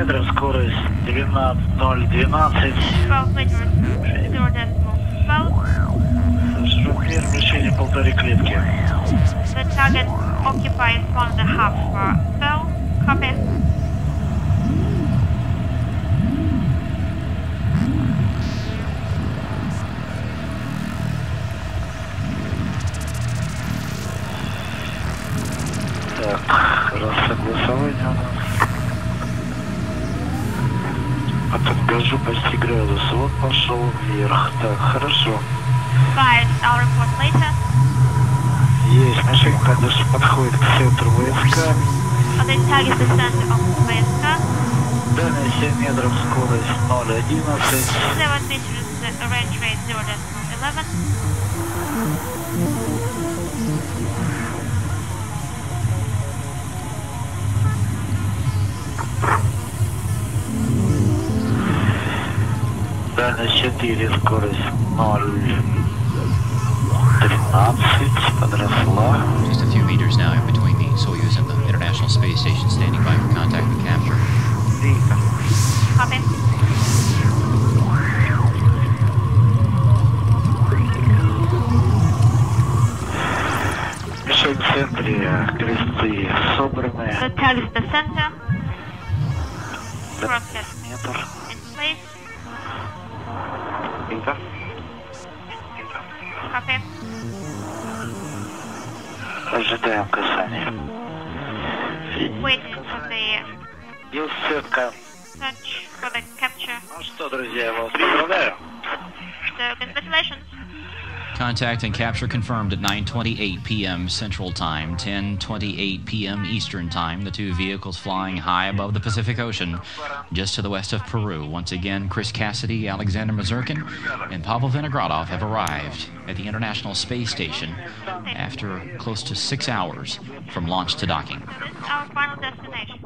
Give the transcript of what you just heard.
метров, скорость 12,012. 12 meters, 0.12. Размер вращения 1,5 клетки. The target occupies 1.5 cell. Copy. Так, раз согласование у нас. Отгажу почти градус. Вот пошел вверх. Так, хорошо. Guys, I'll report later. Есть, машинка даже подходит к центру ВСК. The target descent of VSK. Дальность 7 метров, скорость 0,11. 7 meters, range rate 0.11. Дальность 4, скорость 0,13. Подросла. Just a few meters now in between the Soyuz and the International Space Station, standing by for contact and capture. Copy. Мишень в центре, кресты собраны. The target is the center. Kroeker Метр. in place. Copy. Ожидаем касания. Waiting for the Есть сетка. search for the capture. Ну что, друзья, я вас поздравляю. So, congratulations. Contact and capture confirmed at 9:28 p.m. Central Time, 10:28 p.m. Eastern Time. The two vehicles flying high above the Pacific Ocean, just to the west of Peru. Once again, Chris Cassidy, Alexander Mazurkin, and Pavel Vinogradov have arrived at the International Space Station after close to 6 hours from launch to docking. This is our final destination.